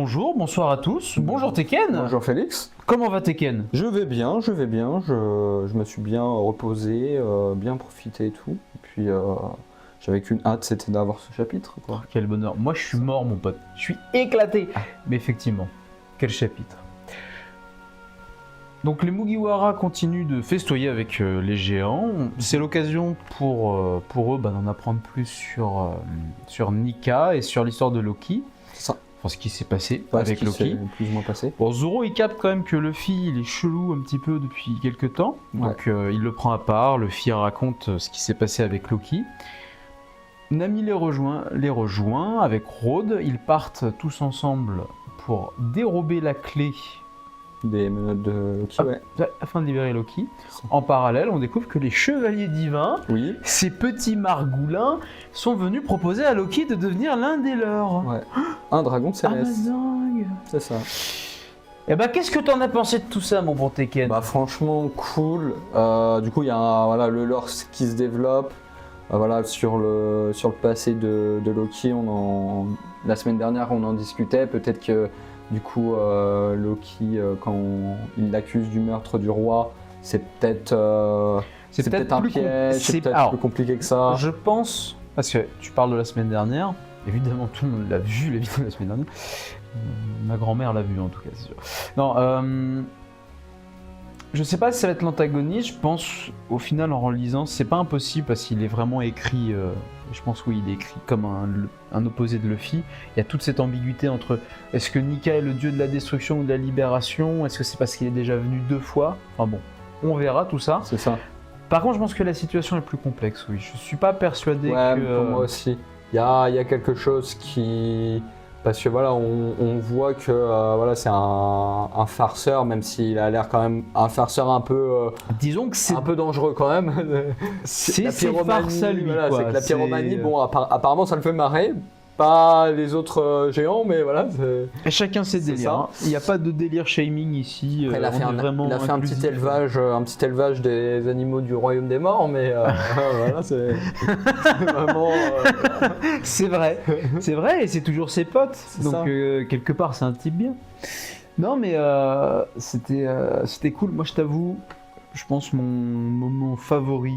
bonsoir à tous. Bonjour Tekken. Bonjour Félix. Comment va Tekken? Je vais bien. Je me suis bien reposé, bien profité et tout. Et puis j'avais qu'une hâte, c'était d'avoir ce chapitre, quoi. Oh, quel bonheur. Moi je suis mort mon pote. Je suis éclaté. Mais effectivement, quel chapitre. Donc les Mugiwara continuent de festoyer avec les géants. C'est l'occasion pour eux d'en apprendre plus sur Nika et sur l'histoire de Loki. C'est ça. Enfin, ce qui s'est passé Ouais, avec ce qui Loki. s'est plus ou moins passé. Bon, Zoro il capte quand même que Luffy il est chelou un petit peu depuis quelques temps. Donc il le prend à part. Luffy raconte ce qui s'est passé avec Loki. Nami les rejoint avec Road. Ils partent tous ensemble pour dérober la clé Des menottes de Loki, ouais. afin de libérer Loki. En parallèle, on découvre que les chevaliers divins, Oui. ces petits margoulins, sont venus proposer à Loki de devenir l'un des leurs. Ouais. Un dragon céleste. dingue. C'est ça. Et bah, qu'est-ce que t'en as pensé de tout ça, mon bon Tekken? Bah franchement cool. Du coup il y a le lore qui se développe. Sur le passé de Loki, la semaine dernière on en discutait. Peut-être que du coup Loki, quand il l'accuse du meurtre du roi, c'est peut-être un piège, c'est peut-être plus compliqué que ça. Je pense, parce que tu parles de la semaine dernière, évidemment tout le monde l'a vu la vidéo de la semaine dernière. Ma grand-mère l'a vu en tout cas, c'est sûr. Non, je sais pas si ça va être l'antagoniste, je pense au final en relisant, c'est pas impossible parce qu'il est vraiment écrit, je pense oui il est écrit comme un opposé de Luffy. Il y a toute cette ambiguïté entre est-ce que Nika est le dieu de la destruction ou de la libération, est-ce que c'est parce qu'il est déjà venu 2 fois, enfin bon, on verra tout ça. C'est ça. Par contre je pense que la situation est plus complexe, oui, je suis pas persuadé que... pour moi aussi, il y a quelque chose qui... Parce que voilà, on voit que c'est un farceur, même s'il a l'air quand même un farceur un peu, disons que c'est un peu dangereux quand même. c'est farce à lui, voilà, quoi. c'est que la pyromanie, bon, apparemment ça le fait marrer, pas les autres géants, mais voilà. Et chacun ses délires. Hein. Il n'y a pas de délire shaming ici. Après, il a fait un petit élevage des animaux du royaume des morts, mais voilà, c'est vraiment. C'est vrai, et c'est toujours ses potes. Donc quelque part, c'est un type bien. Non, mais c'était cool. Moi, je t'avoue, je pense mon moment favori,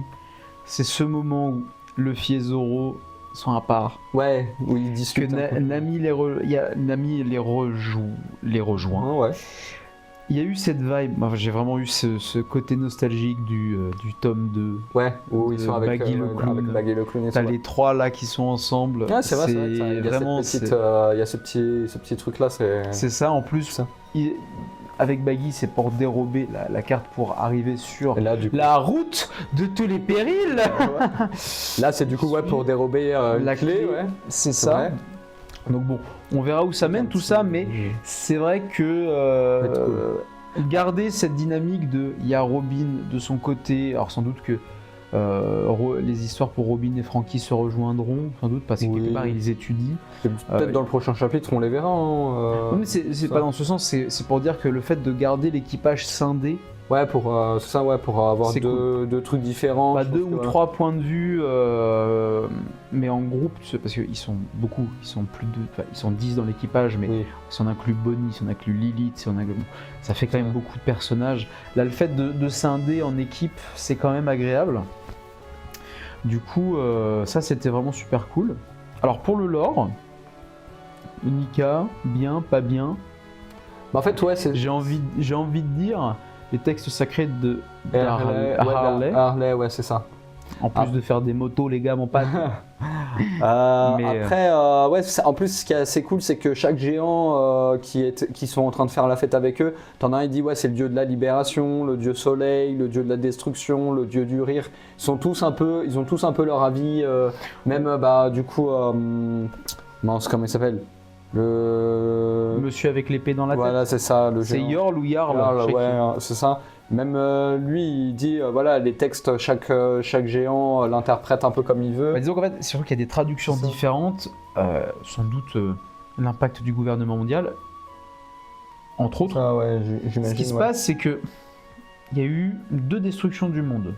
c'est ce moment où Luffy et Zoro sont à part. Ouais, où ils discutent. Que Nami les rejoint. Ouais. Il y a eu cette vibe, j'ai vraiment eu ce côté nostalgique du tome 2. Ouais, où ils sont avec Baggy le clown. T'as les 3 là qui sont ensemble. Ah, c'est vrai, il y a ce petit truc là. C'est ça, en plus, avec Baggy, c'est pour dérober la carte pour arriver sur la route de tous les périls. Là, c'est du coup pour dérober la clé. Ouais. C'est ça. Vrai. Donc bon, on verra où ça mène tout ça, mais c'est vrai que garder cette dynamique de il y a Robin de son côté, alors sans doute que les histoires pour Robin et Franky se rejoindront, sans doute parce que quelque part ils étudient. Peut-être dans le prochain chapitre on les verra. Non mais c'est pas dans ce sens, c'est pour dire que le fait de garder l'équipage scindé. Ouais, pour avoir deux trucs différents. Pas 2 ou 3 points de vue, mais en groupe, parce qu'ils sont beaucoup, ils sont 10 dans l'équipage, mais si on inclut Bonnie, si on inclut Lilith, ça fait quand même beaucoup de personnages. Là, le fait de scinder en équipe, c'est quand même agréable. Du coup, ça c'était vraiment super cool. Alors pour le lore, Nika, bien, pas bien. Bah en fait, j'ai envie de dire. Les textes sacrés de Harley, ouais, c'est ça. En plus de faire des motos, les gars, mon pote. Après, en plus, ce qui est assez cool, c'est que chaque géant qui sont en train de faire la fête avec eux, t'en as un, il dit c'est le dieu de la libération, le dieu soleil, le dieu de la destruction, le dieu du rire. Ils ont tous un peu leur avis. Même, du coup, comment il s'appelle? Le monsieur avec l'épée dans la tête. Voilà, c'est ça. C'est Yorl ou Jarl. Ouais, c'est ça. Même lui, il dit les textes, chaque géant l'interprète un peu comme il veut. Disons qu'en fait, c'est sûr qu'il y a des traductions différentes. Sans doute l'impact du gouvernement mondial, entre autres. J'imagine. Ce qui se passe, c'est que il y a eu 2 destructions du monde.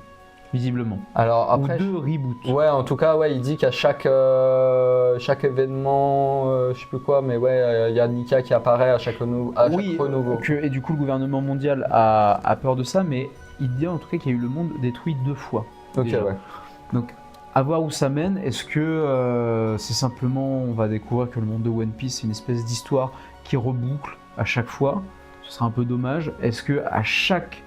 visiblement. Alors après, Ou 2 reboots. ouais, en tout cas, ouais, il dit qu'à chaque événement, je sais plus quoi, mais ouais, il y a Nika qui apparaît à chaque renouveau. Et du coup, le gouvernement mondial a peur de ça, mais il dit en tout cas qu'il y a eu le monde détruit 2 fois. Ok, déjà. ouais. Donc, à voir où ça mène. Est-ce que c'est simplement, on va découvrir que le monde de One Piece, c'est une espèce d'histoire qui reboucle à chaque fois? Ce serait un peu dommage. Est-ce que à chaque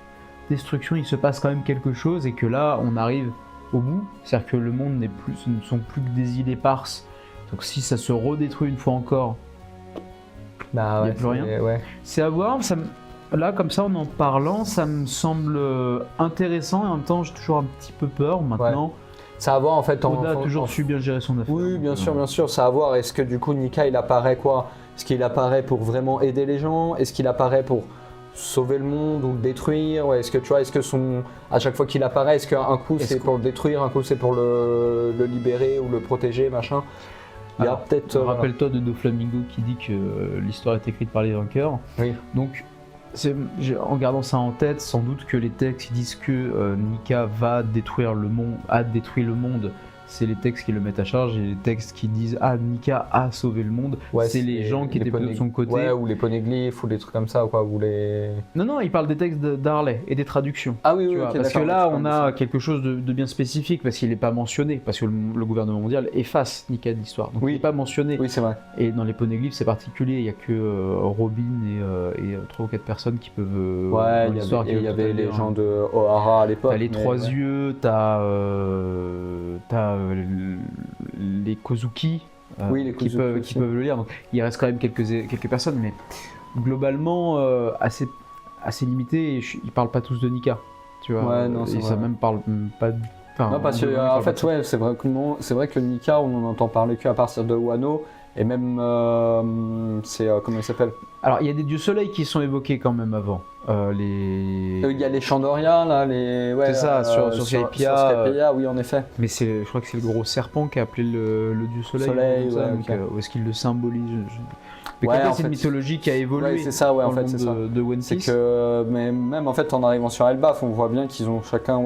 destruction, il se passe quand même quelque chose et que là, on arrive au bout? C'est-à-dire que le monde ce ne sont plus que des îles éparses. Donc, si ça se redétruit une fois encore, Bah, il n'y a plus rien. Ouais. C'est à voir. Là, comme ça, en parlant, ça me semble intéressant et en même temps, j'ai toujours un petit peu peur maintenant. Ça à voir en fait. Oda a toujours su bien gérer son affaire. Oui, bien sûr. Ça à voir. Est-ce que du coup Nika il apparaît quoi? Est-ce qu'il apparaît pour vraiment aider les gens? Est-ce qu'il apparaît pour sauver le monde ou le détruire? Ouais, est-ce que tu vois, à chaque fois qu'il apparaît, est-ce qu'un coup c'est pour le détruire, un coup c'est pour le libérer ou le protéger, machin? Il y a peut-être. Rappelle-toi de Doflamingo qui dit que l'histoire est écrite par les vainqueurs. Oui. Donc, en gardant ça en tête, sans doute que les textes qui disent que Nika va détruire le monde, a détruit le monde, c'est les textes qui le mettent à charge, et les textes qui disent Nika a sauvé le monde, c'est les gens qui étaient plutôt de son côté. Ouais, ou les poneglyphes ou des trucs comme ça, quoi. Ou les... Non, il parle des textes d'Harley et des traductions. Ah oui, okay, parce que là, on a quelque chose de bien spécifique, parce qu'il n'est pas mentionné, parce que le gouvernement mondial efface Nika de l'histoire. Donc il n'est pas mentionné. Oui, c'est vrai. Et dans les poneglyphes, c'est particulier, il n'y a que Robin et 3 ou 4 personnes qui peuvent. Ouais, il y avait les gens de O'Hara à l'époque. T'as les 3 yeux, t'as les Kozuki qui peuvent le lire. Donc il reste quand même quelques personnes, mais globalement assez limité. Et ils parlent pas tous de Nika, tu vois. Ouais, non, c'est vrai. Ça même parle pas. Non, parce que en fait, ouais, c'est vrai que Nika, on en entend parler qu'à partir de Wano. Et même, comment il s'appelle? Alors, il y a des dieux soleils qui sont évoqués quand même avant. Il y a les Chandoria, là, c'est ça, sur Skypiea, oui, en effet. Mais je crois que c'est le gros serpent qui a appelé le dieu soleil. Ou est-ce qu'il le symbolise? Mais ouais, c'est une mythologie qui a évolué c'est ça, ouais, dans en fait, le monde de One Piece. Mais même en fait, en arrivant sur Elbaf, on voit bien qu'ils ont chacun,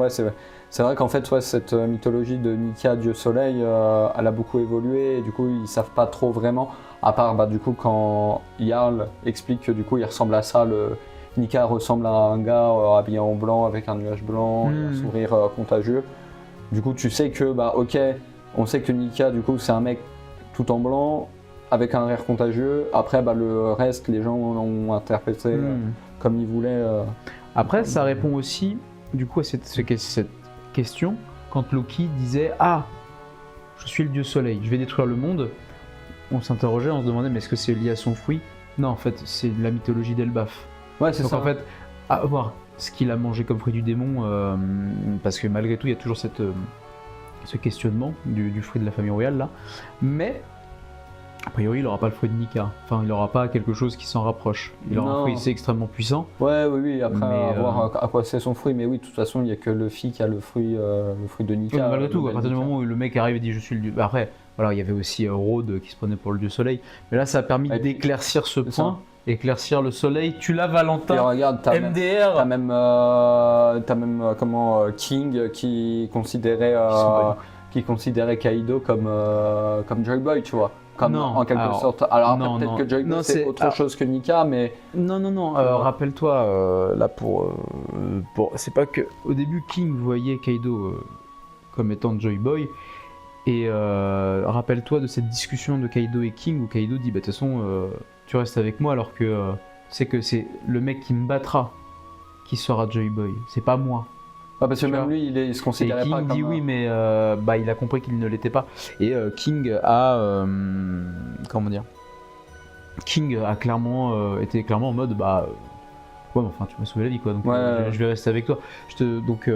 c'est vrai qu'en fait, cette mythologie de Nika, dieu soleil, elle a beaucoup évolué, et du coup, ils savent pas trop vraiment, à part du coup quand Jarl explique que du coup, il ressemble à ça, Nika ressemble à un gars habillé en blanc avec un nuage blanc, et un sourire contagieux. Du coup, tu sais que, ok, on sait que Nika, du coup, c'est un mec tout en blanc, avec un rire contagieux. Après, le reste, les gens l'ont interprété comme ils voulaient. Après, ça répond aussi, du coup, à cette question, quand Loki disait « Ah, je suis le dieu soleil, je vais détruire le monde », on s'interrogeait, on se demandait « Mais est-ce que c'est lié à son fruit ?» Non, en fait, c'est la mythologie d'Elbaf. Ouais, c'est ça. Donc en fait, à voir ce qu'il a mangé comme fruit du démon, parce que malgré tout, il y a toujours ce questionnement du fruit de la famille royale, là. Mais... a priori, il n'aura pas le fruit de Nika. Enfin, il n'aura pas quelque chose qui s'en rapproche. Il aura un fruit extrêmement puissant. Oui. Après, voir à quoi c'est son fruit. Mais oui, de toute façon, il n'y a que Luffy qui a le fruit de Nika. Oui, malgré tout, à partir du moment où le mec arrive et dit « Je suis le dieu ». Après, voilà, il y avait aussi Rhodes qui se prenait pour le dieu soleil. Mais là, ça a permis d'éclaircir ce point. Éclaircir le soleil. Tu l'as, Valentin. Et regarde, MDR. T'as même King qui considérait Kaido comme Joy Boy, tu vois. En quelque sorte. Alors peut-être que Joy Boy c'est autre chose que Nika, mais... Non, rappelle-toi, là c'est pas que... Au début, King voyait Kaido comme étant Joy Boy, et rappelle-toi de cette discussion de Kaido et King, où Kaido dit, de toute façon, tu restes avec moi, alors que c'est le mec qui me battra qui sera Joy Boy, c'est pas moi. Parce que même lui, il se considérait King pas comme... dit oui, mais il a compris qu'il ne l'était pas. Et King a... comment dire, King a été clairement en mode ouais, mais enfin, tu m'as sauvé la vie, quoi. Donc je vais rester avec toi. Donc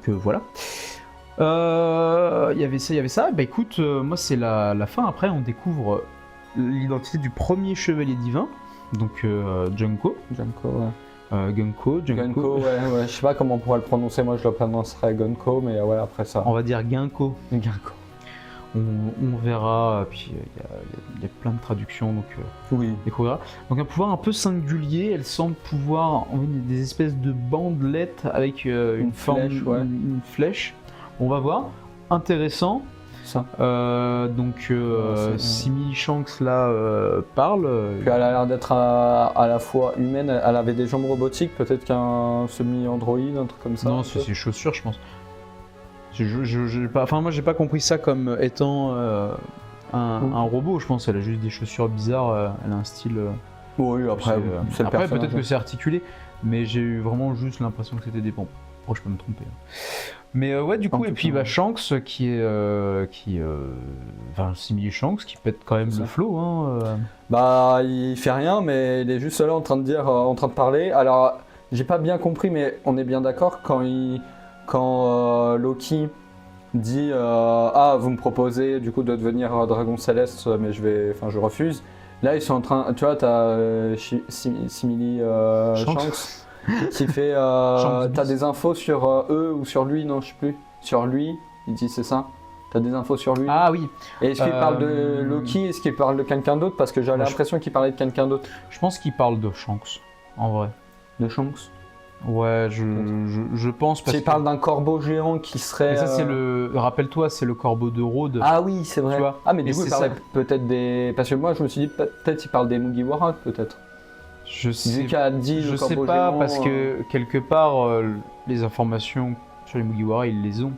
voilà. Il y avait ça. Bah écoute, moi c'est la fin. Après, on découvre l'identité du premier chevalier divin, donc Junko. Gunko, ouais, je sais pas comment on pourrait le prononcer, moi je le prononcerais Gunko, mais ouais, après ça. On va dire Ginko. Ginko. On verra, puis il y a plein de traductions, donc Oui. découvrira. Donc un pouvoir un peu singulier, elle semble pouvoir envoyer des espèces de bandelettes avec une forme, flèche, ouais. une flèche. On va voir. Intéressant. Ça. Donc Simili Shanks là parle. Puis elle a l'air d'être à la fois humaine, elle avait des jambes robotiques, peut-être qu'un semi-androïde, un truc comme ça. Non, c'est ses chaussures, je pense. J'ai pas, enfin moi j'ai pas compris ça comme étant un robot. Je pense qu'elle a juste des chaussures bizarres. Elle a un style. Oui, après, c'est le Après personnage. peut-être que c'est articulé, mais j'ai eu vraiment juste l'impression que c'était des pompes. Oh, je peux me tromper. Mais ouais, du coup, et puis Shanks qui est. Enfin, Simili Shanks qui pète quand même le flow. Hein, Bah, il fait rien, mais il est juste là en train de dire, en train de parler. Alors, j'ai pas bien compris, mais on est bien d'accord quand Loki dit ah, vous me proposez du coup de devenir dragon céleste, mais je refuse. Là, ils sont en train. Tu vois, t'as Simili Shanks qui fait t'as des infos sur eux ou sur lui, non, je sais plus. Sur lui, il dit c'est ça. T'as des infos sur lui. Ah oui. Et est-ce qu'il parle de Loki, est-ce qu'il parle de quelqu'un d'autre? Parce que j'avais l'impression qu'il parlait de quelqu'un d'autre. Je pense qu'il parle de Shanks, en vrai. De Shanks? Ouais, je pense parce qu'il parle d'un corbeau géant qui serait. Mais ça c'est le. Rappelle-toi, c'est le corbeau de Rhodes. Ah oui, c'est vrai. Tu vois. Ah mais du coup il parlait peut-être des. Parce que moi je me suis dit peut-être il parle des Mugiwara peut-être. Je sais. Vu qu'elle dit je le sais corbeau pas géant, parce que quelque part les informations sur les Mugiwara ils les ont.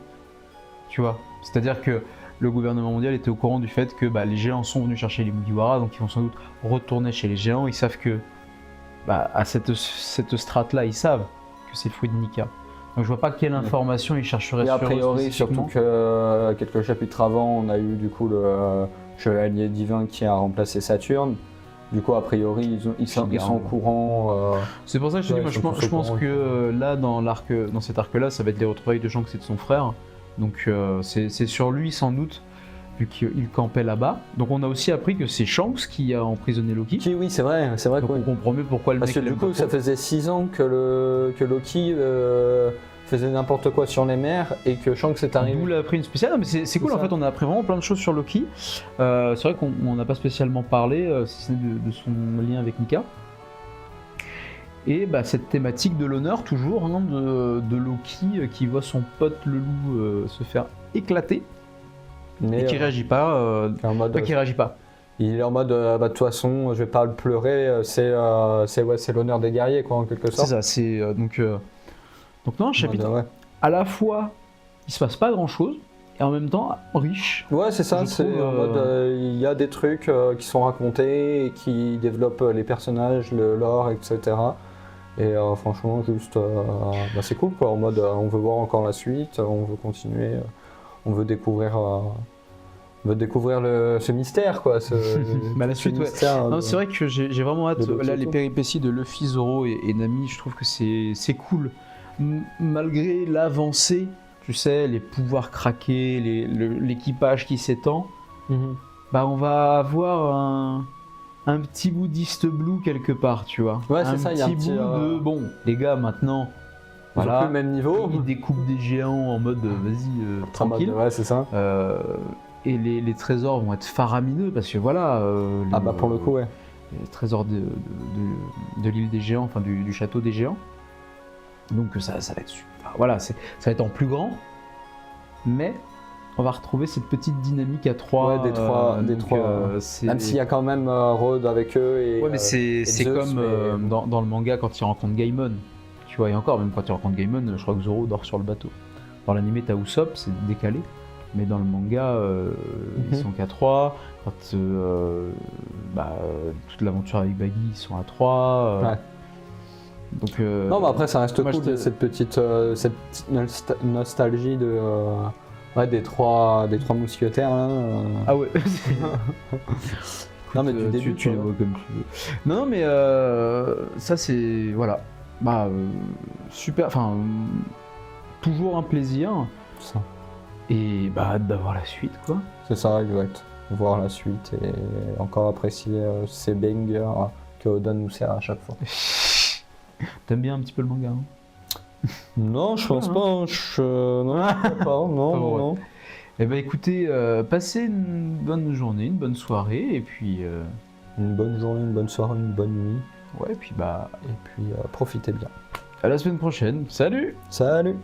Tu vois. C'est-à-dire que le gouvernement mondial était au courant du fait que les géants sont venus chercher les Mugiwara, donc ils vont sans doute retourner chez les géants. Ils savent que à cette strate-là, ils savent que c'est le fruit de Nika. Donc je vois pas quelle information ils chercheraient sur eux. Et a priori, surtout que quelques chapitres avant, on a eu du coup le chevalier divin qui a remplacé Saturne. Du coup, a priori, ils sont au courant. C'est pour ça que je te dis, moi, je pense que là, dans cet arc-là, ça va être les retrouvailles de Shanks et de son frère. Donc c'est sur lui sans doute, vu qu'il campait là-bas. Donc on a aussi appris que c'est Shanks qui a emprisonné Loki. Oui, c'est vrai. Donc on comprend mieux pourquoi le mec. Parce que du coup, ça faisait 6 ans que Loki faisait n'importe quoi sur les mers et que Shanks est arrivé. D'où l'a pris une spéciale. Non, mais c'est cool, en fait, on a appris vraiment plein de choses sur Loki. C'est vrai qu'on n'a pas spécialement parlé, si ce n'est de son lien avec Nika. Et cette thématique de l'honneur, toujours, hein, de Loki qui voit son pote le loup se faire éclater. Mais et qui réagit pas. Qui réagit pas. Il est en mode, de toute façon, je vais pas le pleurer, c'est l'honneur des guerriers, quoi, en quelque sorte. C'est ça, c'est donc non, un chapitre à la fois, il se passe pas grand-chose, et en même temps, riche. Ouais, c'est ça, c'est en mode, il y a des trucs qui sont racontés, et qui développent les personnages, le lore, etc. Et franchement, juste, c'est cool, quoi, en mode, on veut voir encore la suite, on veut continuer, on veut découvrir ce mystère, quoi. La suite, mystère, ouais. Non, c'est vrai que j'ai vraiment hâte. Là, les péripéties de Luffy, Zoro et Nami, je trouve que c'est cool. Malgré l'avancée, tu sais, les pouvoirs craqués, l'équipage qui s'étend, on va avoir un petit bout d'East Blue quelque part, tu vois. Ouais, c'est ça, il y a un petit bout de... Bon, les gars, maintenant... Voilà, le même niveau. Ils découpent des géants en mode vas-y, tranquille. Ouais, c'est ça. Et les trésors vont être faramineux parce que voilà. Pour le coup, ouais. Les trésors de l'île des géants, enfin du château des géants. Donc ça va être super. Voilà, ça va être en plus grand. Mais on va retrouver cette petite dynamique à 3. Ouais, des trois. Même s'il y a quand même Rhodes avec eux. Et, ouais, mais c'est comme dans le manga quand ils rencontrent Gaimon. Tu vois, et encore, même quand tu rencontres Gaimon, je crois que Zoro dort sur le bateau. Dans l'anime, t'as Usopp, c'est décalé. Mais dans le manga, ils sont qu'à 3. Quand toute l'aventure avec Baggy, ils sont à 3. Ouais. Donc, non, mais après, ça reste cool, cette petite nostalgie des trois mousquetaires. Là, Ah ouais. Non, mais du début, tu les vois comme tu veux. Non, mais ça, c'est. Voilà. Super. Enfin, toujours un plaisir. Ça. Et hâte d'avoir la suite, quoi. C'est ça, exact. Voir la suite et encore apprécier ces bangers que Oda nous sert à chaque fois. T'aimes bien un petit peu le manga, hein? Non, je pense pas. Non. Eh ben écoutez, passez une bonne journée, une bonne soirée, et puis Une bonne journée, une bonne soirée, une bonne nuit. ouais, et puis bah Et puis profitez bien. à la semaine prochaine. Salut! Salut!